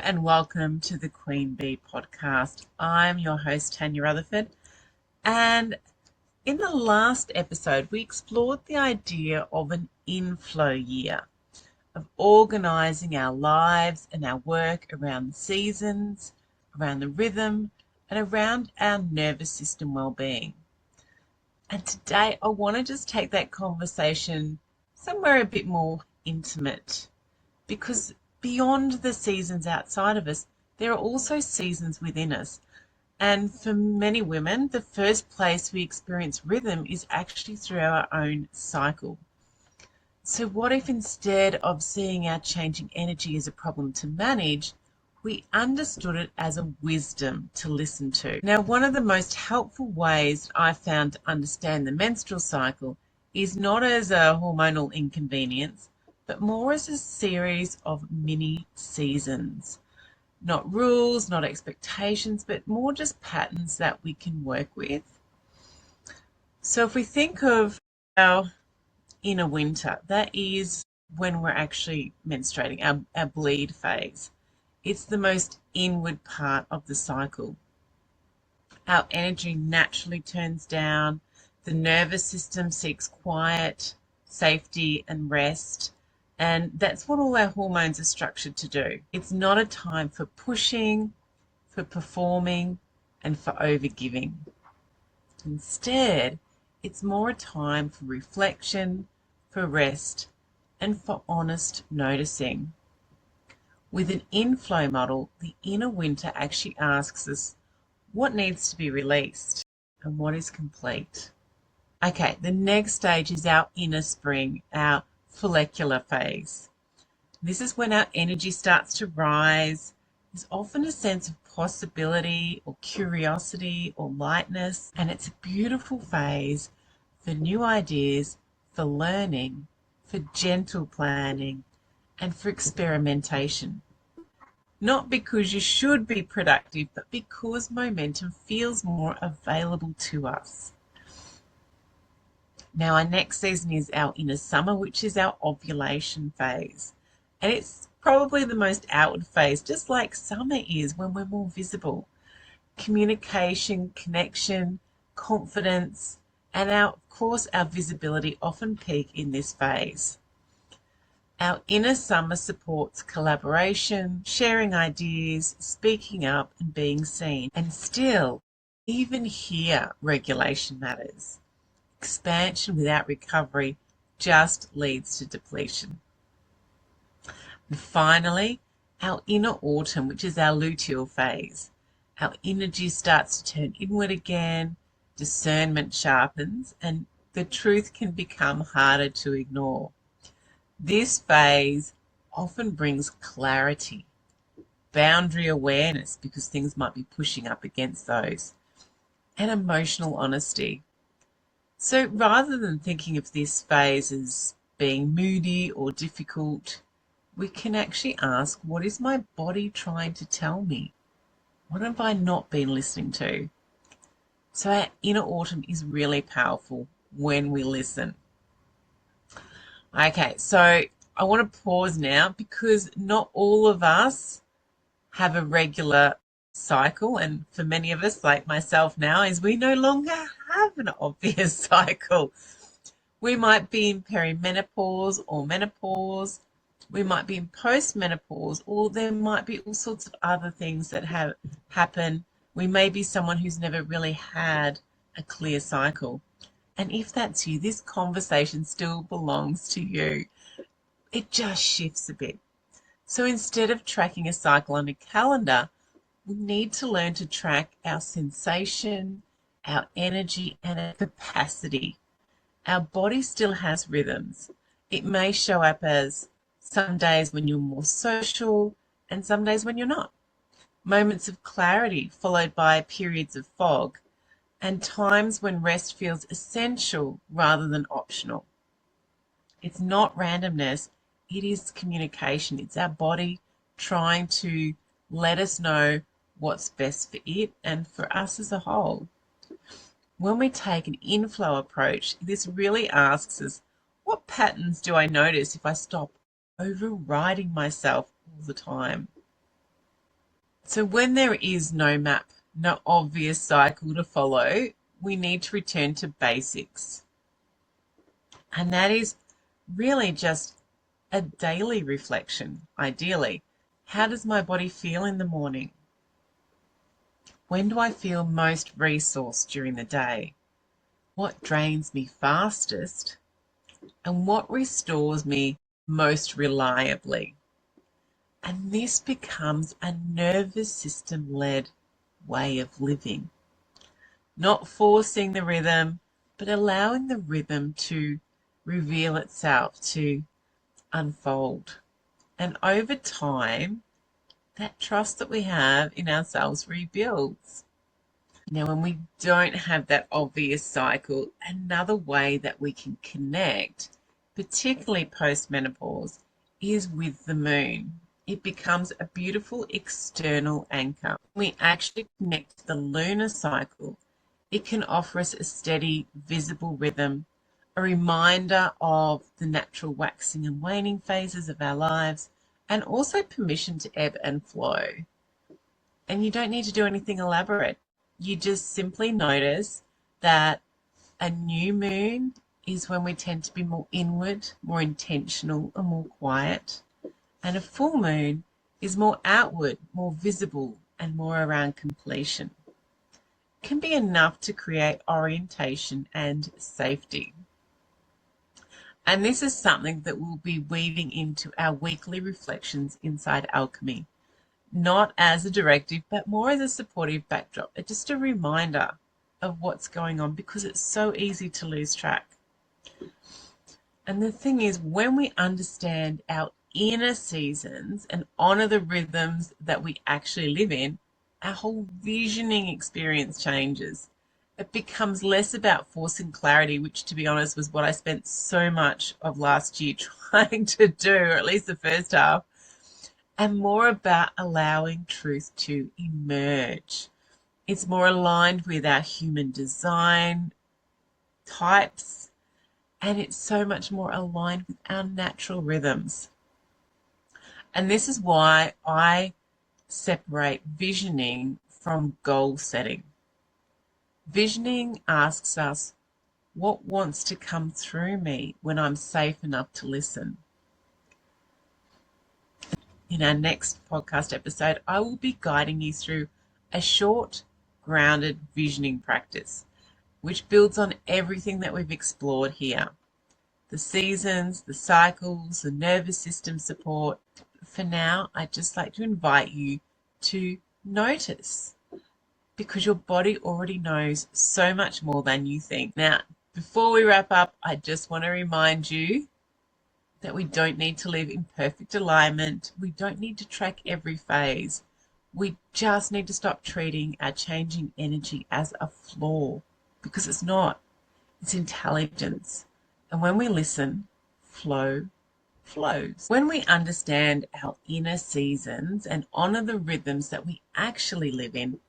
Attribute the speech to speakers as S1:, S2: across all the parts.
S1: and welcome to the Queen Bee podcast. I'm your host, Tanya Rutherford, and in the last episode, we explored the idea of an inflow year, of organising our lives and our work around the seasons, around the rhythm, and around our nervous system well-being. And today, I want to just take that conversation somewhere a bit more intimate, because beyond the seasons outside of us, there are also seasons within us. And for many women, the first place we experience rhythm is actually through our own cycle. So what if instead of seeing our changing energy as a problem to manage, we understood it as a wisdom to listen to? Now, one of the most helpful ways I've found to understand the menstrual cycle is not as a hormonal inconvenience, but more as a series of mini seasons. Not rules, not expectations, but more just patterns that we can work with. So if we think of our inner winter, that is when we're actually menstruating, our bleed phase. It's the most inward part of the cycle. Our energy naturally turns down. The nervous system seeks quiet, safety, and rest. And that's what all our hormones are structured to do. It's not a time for pushing, for performing, and for overgiving. Instead, it's more a time for reflection, for rest, and for honest noticing. With an inflow model, the inner winter actually asks us what needs to be released and what is complete. Okay, the next stage is our inner spring, our follicular phase. This is when our energy starts to rise. There's often a sense of possibility or curiosity or lightness, and it's a beautiful phase for new ideas, for learning, for gentle planning, and for experimentation. Not because you should be productive, but because momentum feels more available to us. Now, our next season is our inner summer, which is our ovulation phase. And it's probably the most outward phase, just like summer is when we're more visible. Communication, connection, confidence, and of course, our visibility often peak in this phase. Our inner summer supports collaboration, sharing ideas, speaking up, and being seen. And still, even here, regulation matters. Expansion without recovery just leads to depletion. And finally, our inner autumn, which is our luteal phase. Our energy starts to turn inward again, discernment sharpens, and the truth can become harder to ignore. This phase often brings clarity, boundary awareness, because things might be pushing up against those, and emotional honesty. So rather than thinking of this phase as being moody or difficult, we can actually ask, what is my body trying to tell me? What have I not been listening to? So our inner autumn is really powerful when we listen. Okay, so I want to pause now because not all of us have a regular cycle, and for many of us, like myself now, is we no longer have an obvious cycle. We might be in perimenopause or menopause, we might be in postmenopause, or there might be all sorts of other things that have happen. We may be someone who's never really had a clear cycle. And if that's you, this conversation still belongs to you. It just shifts a bit. So instead of tracking a cycle on a calendar, we need to learn to track our sensation, our energy, and our capacity. Our body still has rhythms. It may show up as some days when you're more social and some days when you're not. Moments of clarity followed by periods of fog, and times when rest feels essential rather than optional. It's not randomness, it is communication. It's our body trying to let us know what's best for it and for us as a whole. When we take an inflow approach, this really asks us, what patterns do I notice if I stop overriding myself all the time? So when there is no map, no obvious cycle to follow, we need to return to basics. And that is really just a daily reflection, ideally. How does my body feel in the morning? When do I feel most resourced during the day? What drains me fastest? And what restores me most reliably? And this becomes a nervous system led way of living. Not forcing the rhythm, but allowing the rhythm to reveal itself, to unfold. And over time, that trust that we have in ourselves rebuilds. Now, when we don't have that obvious cycle, another way that we can connect, particularly post-menopause, is with the moon. It becomes a beautiful external anchor. We actually connect to the lunar cycle. It can offer us a steady, visible rhythm, a reminder of the natural waxing and waning phases of our lives, and also permission to ebb and flow. And you don't need to do anything elaborate. You just simply notice that a new moon is when we tend to be more inward, more intentional, and more quiet. And a full moon is more outward, more visible, and more around completion. It can be enough to create orientation and safety. And this is something that we'll be weaving into our weekly reflections inside Alchemy. Not as a directive, but more as a supportive backdrop. It's just a reminder of what's going on because it's so easy to lose track. And the thing is, when we understand our inner seasons and honor the rhythms that we actually live in, our whole visioning experience changes. It becomes less about forcing clarity, which, to be honest, was what I spent so much of last year trying to do, or at least the first half, and more about allowing truth to emerge. It's more aligned with our human design types, and it's so much more aligned with our natural rhythms. And this is why I separate visioning from goal setting. Visioning asks us, what wants to come through me when I'm safe enough to listen? In our next podcast episode, I will be guiding you through a short, grounded visioning practice, which builds on everything that we've explored here. The seasons, the cycles, the nervous system support. For now, I'd just like to invite you to notice, because your body already knows so much more than you think. Now, before we wrap up, I just want to remind you that we don't need to live in perfect alignment. We don't need to track every phase. We just need to stop treating our changing energy as a flaw, because it's not. It's intelligence. And when we listen, flow flows. When we understand our inner seasons and honor the rhythms that we actually live in,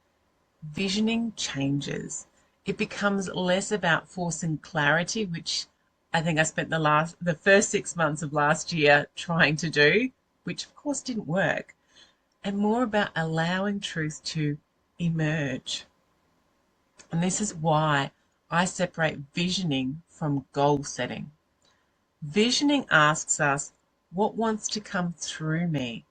S1: visioning changes. It becomes less about forcing clarity, which I think I spent the first 6 months of last year trying to do, which of course didn't work, and more about allowing truth to emerge. And this is why I separate visioning from goal setting. Visioning asks us, what wants to come through me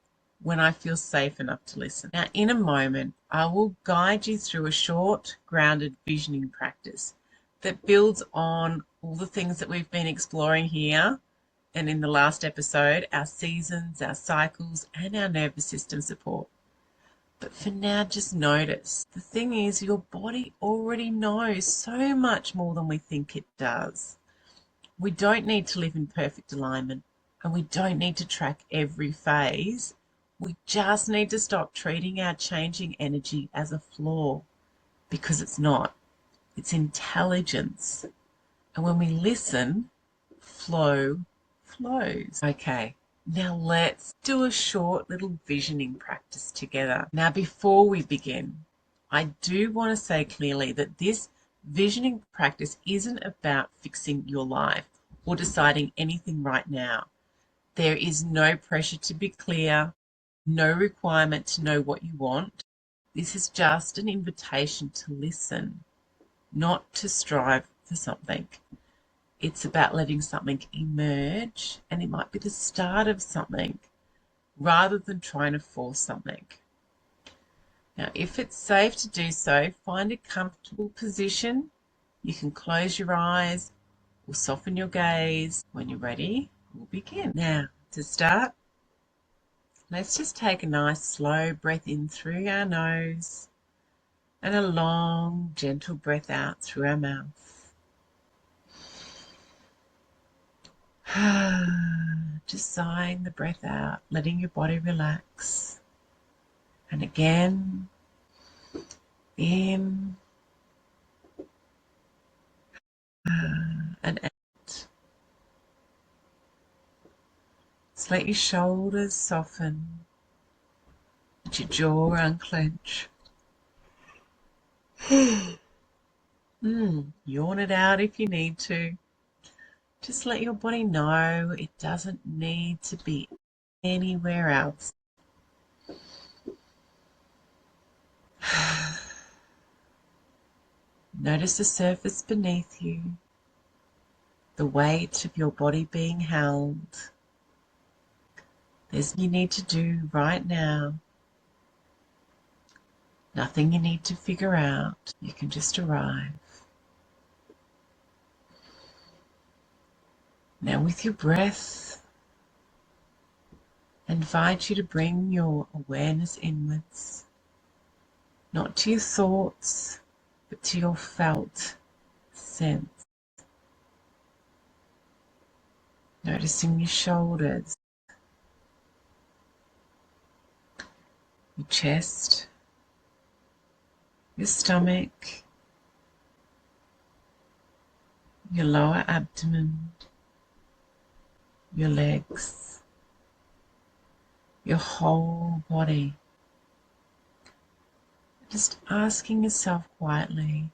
S1: when I feel safe enough to listen? Now, in a moment, I will guide you through a short, grounded visioning practice that builds on all the things that we've been exploring here and in the last episode, our seasons, our cycles, and our nervous system support. But for now, just notice. The thing is, your body already knows so much more than we think it does. We don't need to live in perfect alignment, and we don't need to track every phase. We just need to stop treating our changing energy as a flaw, because it's not. It's intelligence. And when we listen, flow flows. Okay, now let's do a short little visioning practice together. Now, before we begin, I do want to say clearly that this visioning practice isn't about fixing your life or deciding anything right now. There is no pressure to be clear, No requirement to know what you want. This is just an invitation to listen, not to strive for something. It's about letting something emerge, and it might be the start of something rather than trying to force something. Now, if it's safe to do so, find a comfortable position. You can close your eyes or soften your gaze. When you're ready, we'll begin. Now, to start, let's just take a nice slow breath in through our nose and a long, gentle breath out through our mouth. Just sighing the breath out, letting your body relax. And again, in and out. Just let your shoulders soften, let your jaw unclench. Yawn it out if you need to. Just let your body know it doesn't need to be anywhere else. Notice the surface beneath you, the weight of your body being held. There's nothing you need to do right now. Nothing you need to figure out. You can just arrive. Now with your breath, I invite you to bring your awareness inwards, not to your thoughts, but to your felt sense. Noticing your shoulders, your chest, your stomach, your lower abdomen, your legs, your whole body. Just asking yourself quietly,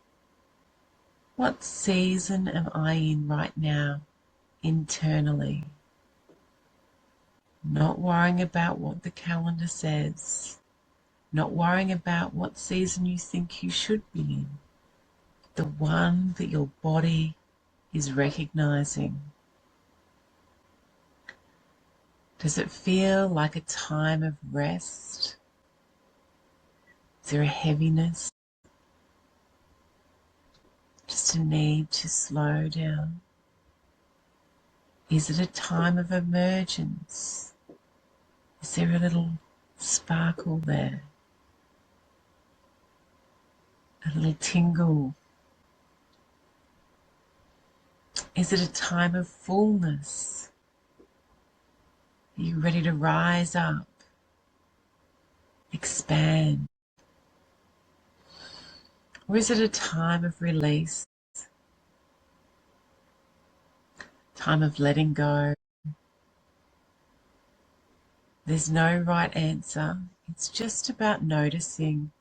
S1: what season am I in right now, internally? Not worrying about what the calendar says, not worrying about what season you think you should be in, the one that your body is recognizing. Does it feel like a time of rest? Is there a heaviness? Just a need to slow down? Is it a time of emergence? Is there a little sparkle there? A little tingle? Is it a time of fullness? Are you ready to rise up, expand? Or is it a time of release, time of letting go? There's no right answer. It's just about noticing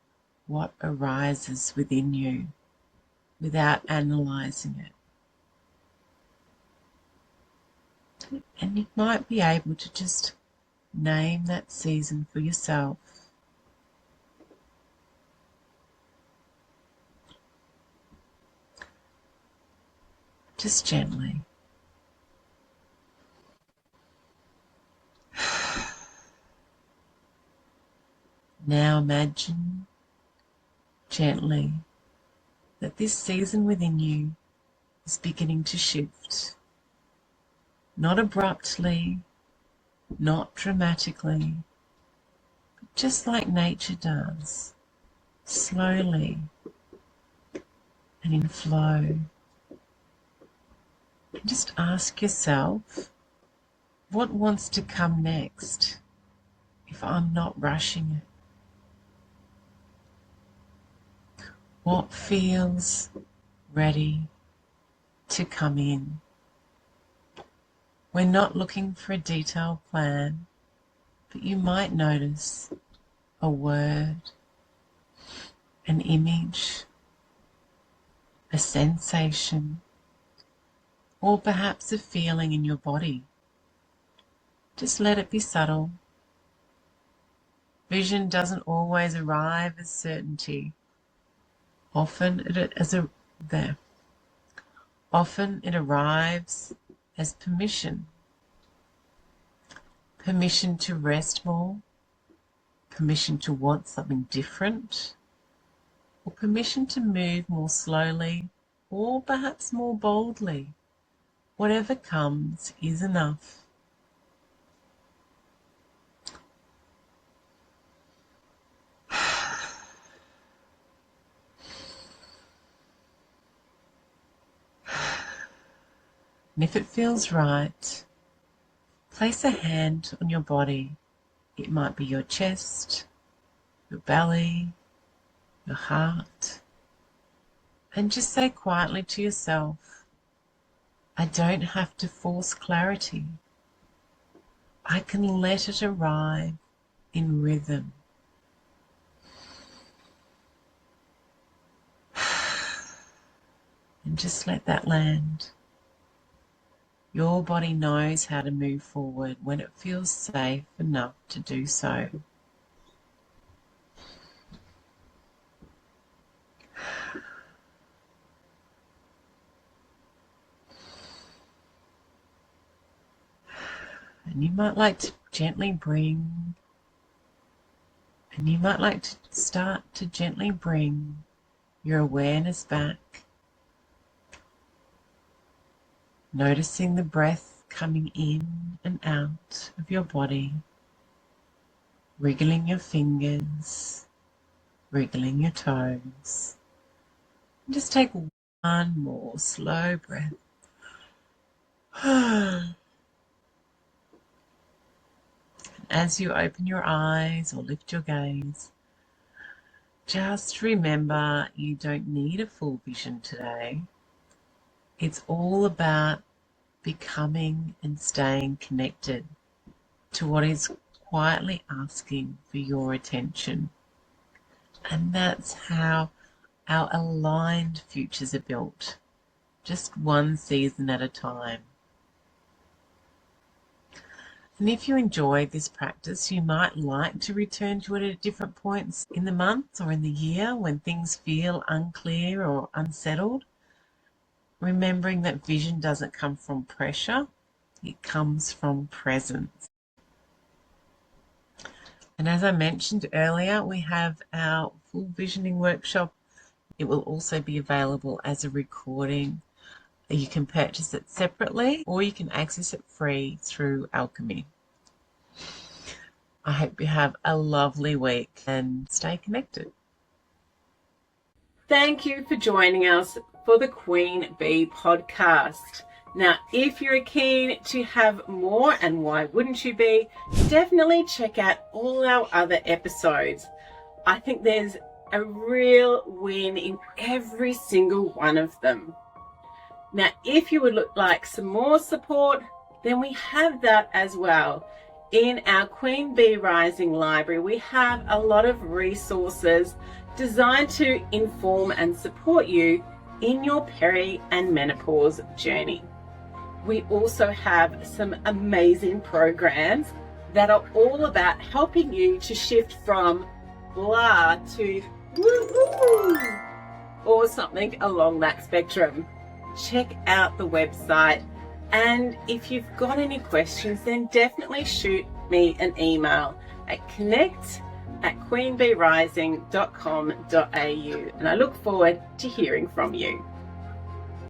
S1: what arises within you without analysing it. And you might be able to just name that season for yourself. Just gently. Now imagine gently that this season within you is beginning to shift. Not abruptly, not dramatically, but just like nature does, slowly and in flow. And just ask yourself, what wants to come next if I'm not rushing it? What feels ready to come in? We're not looking for a detailed plan, but you might notice a word, an image, a sensation, or perhaps a feeling in your body. Just let it be subtle. Vision doesn't always arrive as certainty. Often it arrives as permission. Permission to rest more, permission to want something different, or permission to move more slowly or perhaps more boldly. Whatever comes is enough. And if it feels right, place a hand on your body. It might be your chest, your belly, your heart. And just say quietly to yourself, I don't have to force clarity. I can let it arrive in rhythm. And just let that land. Your body knows how to move forward when it feels safe enough to do so. And you might like to start to gently bring your awareness back. Noticing the breath coming in and out of your body, wriggling your fingers, wriggling your toes. And just take one more slow breath. As you open your eyes or lift your gaze, just remember you don't need a full vision today. It's all about becoming and staying connected to what is quietly asking for your attention. And that's how our aligned futures are built, just one season at a time. And if you enjoyed this practice, you might like to return to it at different points in the month or in the year when things feel unclear or unsettled. Remembering that vision doesn't come from pressure, it comes from presence. And as I mentioned earlier, we have our full visioning workshop. It will also be available as a recording. You can purchase it separately or you can access it free through Alchemy. I hope you have a lovely week and stay connected.
S2: Thank you for joining us for the Queen Bee podcast. Now, if you're keen to have more, and why wouldn't you be, definitely check out all our other episodes. I think there's a real win in every single one of them. Now, if you would like some more support, then we have that as well. In our Queen Bee Rising library, we have a lot of resources designed to inform and support you in your peri and menopause journey. We also have some amazing programs that are all about helping you to shift from blah to woohoo or something along that spectrum. Check out the website, and if you've got any questions, then definitely shoot me an email at connect@queenbeerising.com.au, and I look forward to hearing from you.